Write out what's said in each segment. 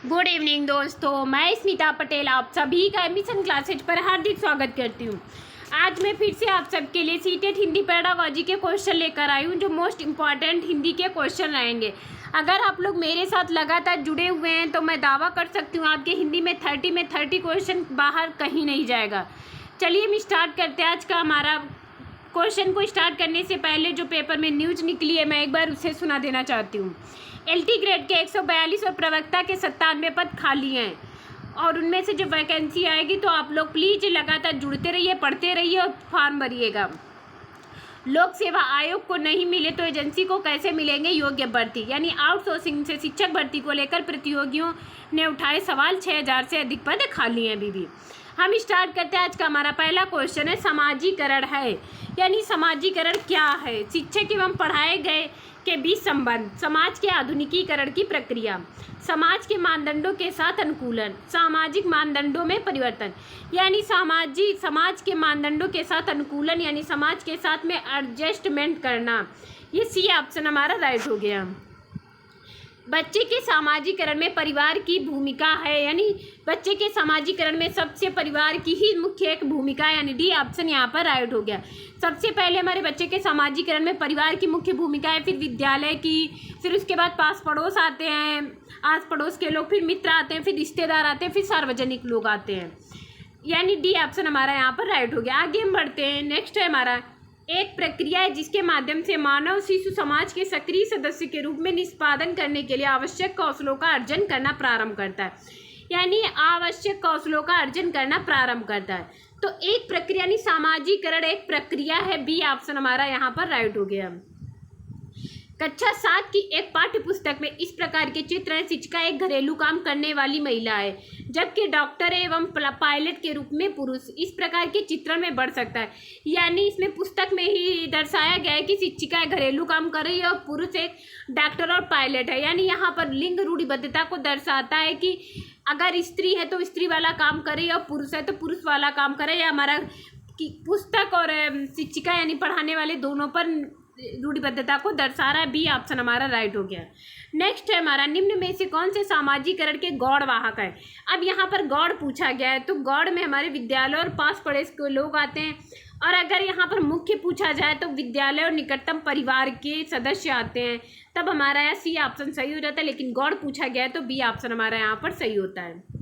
Good evening दोस्तों, मैं स्मिता पटेल आप सभी का एडमिशन क्लासेज पर हार्दिक स्वागत करती हूँ। आज मैं फिर से आप सबके लिए सीटेट हिंदी पेडागॉजी के क्वेश्चन लेकर आई हूँ, जो मोस्ट इम्पॉर्टेंट हिंदी के क्वेश्चन रहेंगे। अगर आप लोग मेरे साथ लगातार जुड़े हुए हैं तो मैं दावा कर सकती हूँ आपके हिंदी में 30 क्वेश्चन बाहर कहीं नहीं जाएगा। चलिए हम स्टार्ट करते हैं आज का हमारा क्वेश्चन को। स्टार्ट करने से पहले जो पेपर में न्यूज़ निकली है मैं एक बार उसे सुना देना चाहती हूँ। एलटी ग्रेड के 142 और प्रवक्ता के 97 पद खाली हैं और उनमें से जो वैकेंसी आएगी तो आप लोग प्लीज़ लगातार जुड़ते रहिए, पढ़ते रहिए और फॉर्म भरिएगा। लोक सेवा आयोग को नहीं मिले तो एजेंसी को कैसे मिलेंगे योग्य भर्ती, यानी आउटसोर्सिंग से शिक्षक भर्ती को लेकर प्रतियोगियों ने उठाए सवाल। 6000 से अधिक पद खाली हैं अभी भी। हम स्टार्ट करते हैं। आज का हमारा पहला क्वेश्चन है समाजीकरण है, यानी समाजीकरण क्या है? शिक्षक एवं पढ़ाए गए के बीच संबंध, समाज के आधुनिकीकरण की प्रक्रिया, समाज के मानदंडों के साथ अनुकूलन, सामाजिक मानदंडों में परिवर्तन, यानी समाज के मानदंडों के साथ अनुकूलन, यानी समाज के साथ में एडजस्टमेंट करना। ये सी ऑप्शन हमारा राइट हो गया। बच्चे के सामाजिकरण में परिवार की भूमिका है, यानी बच्चे के सामाजिकरण में सबसे परिवार की ही मुख्य एक भूमिका है, यानी डी ऑप्शन यहाँ पर राइट हो गया। सबसे पहले हमारे बच्चे के सामाजिकरण में परिवार की मुख्य भूमिका है, फिर विद्यालय की, फिर उसके बाद पास पड़ोस आते हैं, आस पड़ोस के लोग, फिर मित्र आते हैं, फिर रिश्तेदार आते हैं, फिर सार्वजनिक लोग आते हैं, यानी डी ऑप्शन हमारा यहाँ पर राइट हो गया। आगे हम बढ़ते हैं। नेक्स्ट है हमारा एक प्रक्रिया है जिसके माध्यम से मानव शिशु समाज के सक्रिय सदस्य के रूप में निष्पादन करने के लिए आवश्यक कौशलों का अर्जन करना प्रारंभ करता है, यानी आवश्यक कौशलों का अर्जन करना प्रारंभ करता है। तो एक प्रक्रिया यानी सामाजिकरण एक प्रक्रिया है, बी ऑप्शन हमारा यहाँ पर राइट हो गया। कक्षा 7 की एक पाठ्य पुस्तक में इस प्रकार के चित्र हैं। शिक्षिका एक घरेलू काम करने वाली महिला है, जबकि डॉक्टर एवं पायलट के रूप में पुरुष। इस प्रकार के चित्रण में बढ़ सकता है, यानी इसमें पुस्तक में ही दर्शाया गया है कि शिक्षिका एक घरेलू काम कर रही है और पुरुष एक डॉक्टर और पायलट है, यानी यहाँ पर लिंग रूढ़िबद्धता को दर्शाता है कि अगर स्त्री है तो स्त्री वाला काम करे और पुरुष है तो पुरुष वाला काम करे। या हमारा कि पुस्तक और शिक्षिका यानी पढ़ाने वाले दोनों पर रूढ़िबद्धता को दर्शा रहा है, बी ऑप्शन हमारा राइट हो गया। नेक्स्ट है हमारा निम्न में से कौन से सामाजिकरण के गौड़ वाहक है? अब यहाँ पर गौड़ पूछा गया है, तो गौड़ में हमारे विद्यालय और पास पड़ोस के लोग आते हैं, और अगर यहाँ पर मुख्य पूछा जाए तो विद्यालय और निकटतम परिवार के सदस्य आते हैं, तब हमारा यहाँ सी ऑप्शन सही हो जाता है। लेकिन गौड़ पूछा गया है तो बी ऑप्शन हमारा यहाँ पर सही होता है।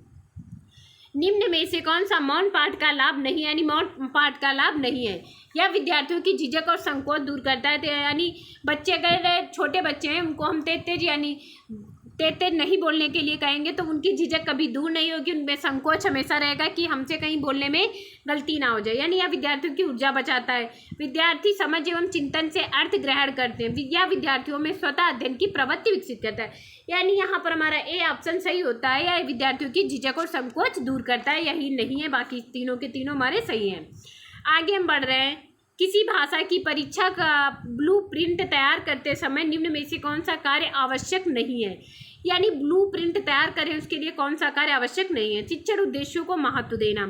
निम्न में से कौन सा मौन पाठ का लाभ नहीं है, यानी मौन पाठ का लाभ नहीं है? यह विद्यार्थियों की झिझक और संकोच दूर करता है, यानी बच्चे अगर छोटे बच्चे हैं उनको हम तेज यानी तेज नहीं बोलने के लिए कहेंगे तो उनकी झिझक कभी दूर नहीं होगी, उनमें संकोच हमेशा रहेगा कि हमसे कहीं बोलने में गलती ना हो जाए, यानी यह विद्यार्थियों की ऊर्जा बचाता है। विद्यार्थी समझ एवं चिंतन से अर्थ ग्रहण करते हैं, यह विद्यार्थियों में स्वतः अध्ययन की प्रवृत्ति विकसित करता है, यानी यहाँ पर हमारा ए ऑप्शन सही होता है। यह विद्यार्थियों की झिझक और संकोच दूर करता है, यही नहीं है, बाकी तीनों के तीनों हमारे सही हैं। आगे हम बढ़ रहे हैं। किसी भाषा की परीक्षा का ब्लूप्रिंट तैयार करते समय निम्न में से कौन सा कार्य आवश्यक नहीं है? यानी ब्लूप्रिंट तैयार करें उसके लिए कौन सा कार्य आवश्यक नहीं है? शिक्षण उद्देश्यों को महत्व देना,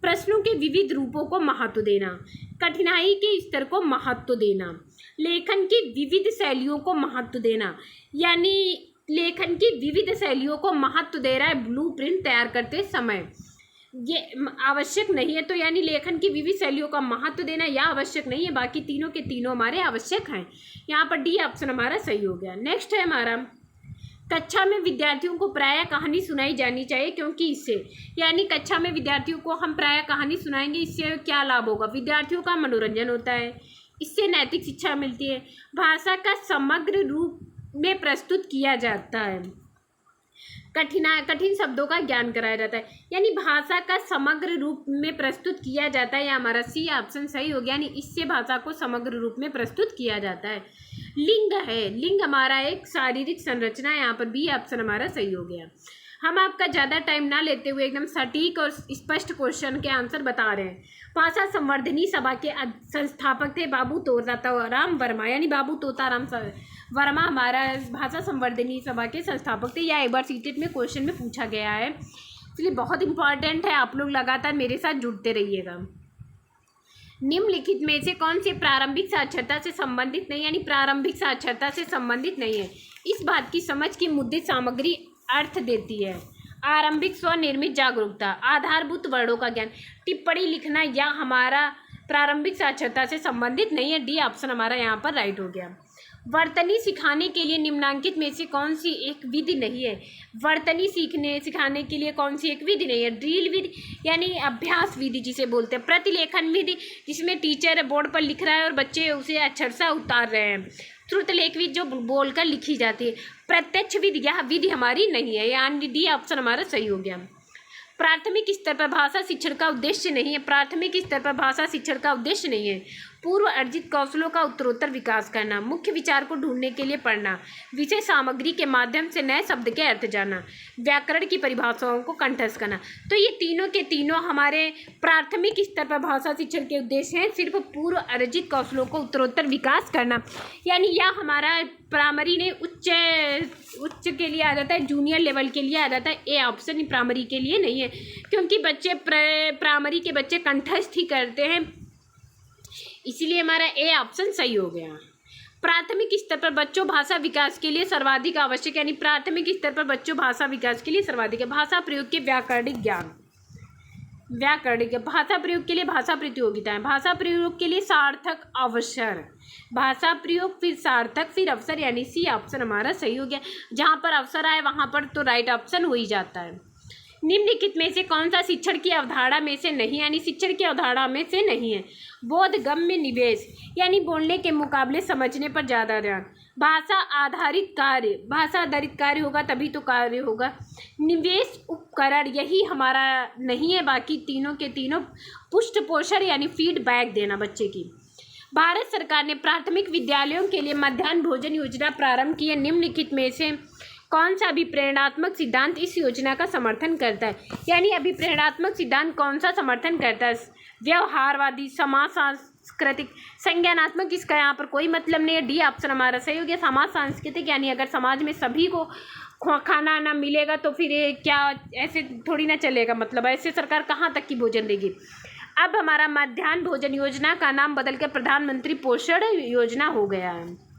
प्रश्नों के विविध रूपों को महत्व देना, कठिनाई के स्तर को महत्व देना, लेखन की विविध शैलियों को महत्व देना, यानी लेखन की विविध शैलियों को महत्व दे रहा है ब्लूप्रिंट तैयार करते समय, ये आवश्यक नहीं है। तो यानी लेखन की विविध शैलियों का महत्व देना यह आवश्यक नहीं है, बाकी तीनों के तीनों हमारे आवश्यक हैं, यहाँ पर डी ऑप्शन हमारा सही हो गया। नेक्स्ट है हमारा कक्षा में विद्यार्थियों को प्रायः कहानी सुनाई जानी चाहिए, क्योंकि इससे, यानी कक्षा में विद्यार्थियों को हम प्रायः कहानी सुनाएंगे, इससे क्या लाभ होगा? विद्यार्थियों का मनोरंजन होता है, इससे नैतिक शिक्षा मिलती है, भाषा का समग्र रूप में प्रस्तुत किया जाता है, कठिन शब्दों का ज्ञान कराया जाता है, यानी भाषा का समग्र रूप में प्रस्तुत किया जाता है, या हमारा सी ऑप्शन सही हो गया, यानी इससे भाषा को समग्र रूप में प्रस्तुत किया जाता है। लिंग है, लिंग हमारा एक शारीरिक संरचना है, यहाँ पर बी ऑप्शन हमारा सही हो गया। हम आपका ज़्यादा टाइम ना लेते हुए एकदम सटीक और स्पष्ट क्वेश्चन के आंसर बता रहे हैं। भाषा संवर्धनी सभा के संस्थापक थे बाबू तोताराम वर्मा, यानी बाबू तोताराम वर्मा हमारा भाषा संवर्धनी सभा के संस्थापक थे। यह एक बार सीटेट में क्वेश्चन में पूछा गया है, इसलिए बहुत इंपॉर्टेंट है, आप लोग लगातार मेरे साथ जुड़ते रहिएगा। निम्नलिखित में से कौन से प्रारंभिक साक्षरता से संबंधित नहीं, यानी प्रारंभिक साक्षरता से संबंधित नहीं है? इस बात की समझ की मुद्रित सामग्री अर्थ देती है। आरंभिक स्वनिर्मित जागरूकता, आधारभूत वर्णों का ज्ञान, टिप्पणी लिखना या हमारा प्रारंभिक साक्षरता से संबंधित नहीं है। डी ऑप्शन हमारा यहाँ पर राइट हो गया। वर्तनी सिखाने के लिए निम्नलिखित में से कौन सी एक विधि नहीं है? वर्तनी सिखाने के लिए कौन सी एक विधि नहीं है? ड्रिल विधि यानी अभ्यास विधि जिसे बोलते हैं, प्रतिलेखन विधि जिसमें टीचर बोर्ड पर लिख रहा है और बच्चे उसे अक्षरशः उतार रहे हैं, श्रुत लेख विधि जो बोलकर लिखी जाती है, प्रत्यक्ष विधि यह विधि हमारी नहीं है, यानी डी ऑप्शन हमारा सही हो गया। प्राथमिक स्तर पर भाषा शिक्षण का उद्देश्य नहीं है। प्राथमिक स्तर पर भाषा शिक्षण का उद्देश्य नहीं है। पूर्व अर्जित कौशलों का उत्तरोत्तर विकास करना, मुख्य विचार को ढूंढने के लिए पढ़ना, विषय सामग्री के माध्यम से नए शब्द के अर्थ जानना, व्याकरण की परिभाषाओं को कंठस्थ करना। तो ये तीनों के तीनों हमारे प्राथमिक स्तर पर भाषा शिक्षण के उद्देश्य हैं। सिर्फ पूर्व अर्जित कौशलों को उत्तरोत्तर विकास करना, यानी यह हमारा प्राइमरी ने उच्च के लिए आ जाता है, जूनियर लेवल के लिए आ जाता है। ए ऑप्शन प्राइमरी के लिए नहीं है, क्योंकि बच्चे प्राइमरी के बच्चे कंठस्थ ही करते हैं, इसलिए हमारा ए ऑप्शन सही हो गया। प्राथमिक स्तर पर बच्चों भाषा विकास के लिए सर्वाधिक आवश्यक, यानी प्राथमिक स्तर पर बच्चों भाषा विकास के लिए सर्वाधिक है। भाषा प्रयोग के व्याकरणिक ज्ञान, व्याकरणिक भाषा प्रयोग के लिए भाषा प्रतियोगिताएं, भाषा प्रयोग के लिए सार्थक अवसर, भाषा प्रयोग फिर सार्थक फिर अवसर, यानी सी ऑप्शन हमारा सही हो गया। जहाँ पर अवसर आए वहाँ पर तो राइट ऑप्शन हो ही जाता है। निम्नलिखित में से कौन सा शिक्षण की अवधारणा में से नहीं, यानी शिक्षण की अवधारणा में से नहीं है? बोधगम्य निवेश, यानी बोलने के मुकाबले समझने पर ज़्यादा ध्यान। भाषा आधारित कार्य, भाषा आधारित कार्य होगा तभी तो कार्य होगा। निवेश उपकरण, यही हमारा नहीं है। बाकी तीनों के तीनों पुष्ट पोषण यानी फीडबैक देना बच्चे की। भारत सरकार ने प्राथमिक विद्यालयों के लिए मध्याह्न भोजन योजना प्रारंभ की है। निम्नलिखित में से कौन सा अभिप्रेरणात्मक सिद्धांत इस योजना का समर्थन करता है? यानी अभिप्रेरणात्मक सिद्धांत कौन सा समर्थन करता है? व्यवहारवादी, समाज सांस्कृतिक, संज्ञानात्मक, इसका यहाँ पर कोई मतलब नहीं है। डी ऑप्शन हमारा सही हो गया। समाज सांस्कृतिक, यानी अगर समाज में सभी को खाना ना मिलेगा तो फिर ये क्या, ऐसे थोड़ी ना चलेगा, मतलब ऐसे सरकार कहाँ तक की भोजन देगी। अब हमारा मध्याह्न भोजन योजना का नाम बदलकर प्रधानमंत्री पोषण योजना हो गया है।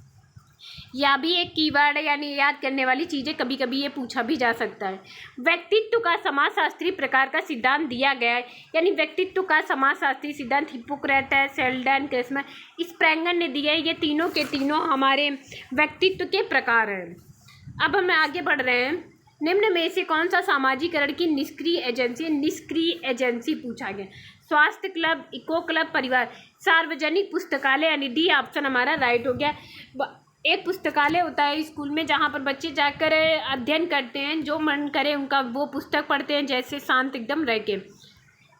या भी एक कीवर्ड है, यानी याद करने वाली चीज़ें, कभी कभी ये पूछा भी जा सकता है। व्यक्तित्व का समाजशास्त्रीय प्रकार का सिद्धांत दिया गया है, यानी व्यक्तित्व का समाजशास्त्रीय सिद्धांत हिप्पोक्रेटस, सेल्डन, क्रेसमर, स्प्रेंगर ने दिया है। ये तीनों के तीनों हमारे व्यक्तित्व के प्रकार हैं। अब हम आगे बढ़ रहे हैं। निम्न में से कौन सा सामाजिकरण की निष्क्रिय एजेंसी? निष्क्रिय एजेंसी पूछा गया। स्वास्थ्य क्लब, इको क्लब, परिवार, सार्वजनिक पुस्तकालय, यानी डी ऑप्शन हमारा राइट हो गया। एक पुस्तकालय होता है स्कूल में जहाँ पर बच्चे जाकर अध्ययन करते हैं, जो मन करे उनका वो पुस्तक पढ़ते हैं, जैसे शांत एकदम रह के।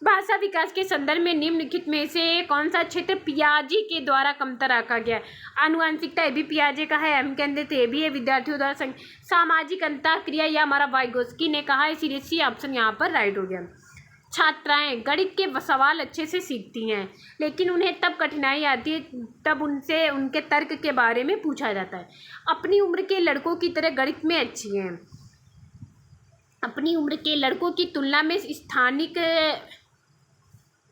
भाषा विकास के संदर्भ में निम्नलिखित में से कौन सा क्षेत्र पियाजे के द्वारा कमतर रखा गया? आनुवंशिकता, ये भी पियाजे का है। हम कहते थे ये भी है विद्यार्थियों द्वारा। सामाजिक अंतःक्रिया, या हमारा वाइगोस्की ने कहा है, इसीलिए सी ऑप्शन यहाँ पर राइट हो गया। छात्राएं गणित के सवाल अच्छे से सीखती हैं, लेकिन उन्हें तब कठिनाई आती है तब उनसे उनके तर्क के बारे में पूछा जाता है। अपनी उम्र के लड़कों की तरह गणित में अच्छी हैं। अपनी उम्र के लड़कों की तुलना में स्थानिक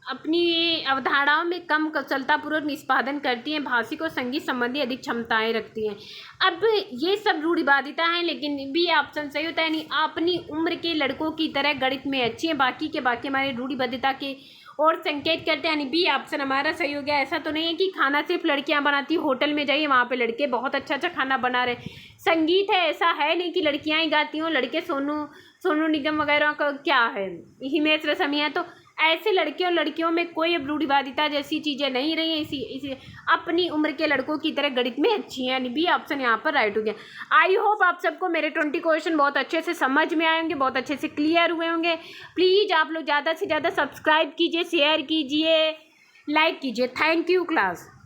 अपनी अवधारणाओं में कम कुशलतापूर्वक निष्पादन करती हैं। भाषिक और संगीत संबंधी अधिक क्षमताएं रखती हैं। अब ये सब रूढ़िवादिता हैं, लेकिन भी ऑप्शन सही होता है। नहीं, अपनी उम्र के लड़कों की तरह गणित में अच्छी हैं, बाकी के बाकी हमारे रूढ़िवादिता के और संकेत करते हैं, यानी बी ऑप्शन हमारा सही हो गया। ऐसा तो नहीं है कि खाना सिर्फ लड़कियां बनाती, होटल में जाइए वहाँ पे लड़के बहुत अच्छा अच्छा खाना बना रहे। संगीत है, ऐसा है नहीं कि लड़कियां ही गाती हों, लड़के सोनू निगम वगैरह का क्या है, हिमेश रेशमिया, तो ऐसे लड़के और लड़कियों में कोई अब रूढ़िवादिता जैसी चीज़ें नहीं रही हैं। इसी अपनी उम्र के लड़कों की तरह गणित में अच्छी हैं, यानी बी ऑप्शन यहाँ पर राइट हो गया। आई होप आप सबको मेरे 20 क्वेश्चन बहुत अच्छे से समझ में आए होंगे, बहुत अच्छे से क्लियर हुए होंगे। प्लीज़ आप लोग ज़्यादा से ज़्यादा सब्सक्राइब कीजिए, शेयर कीजिए, लाइक कीजिए। Thank you class.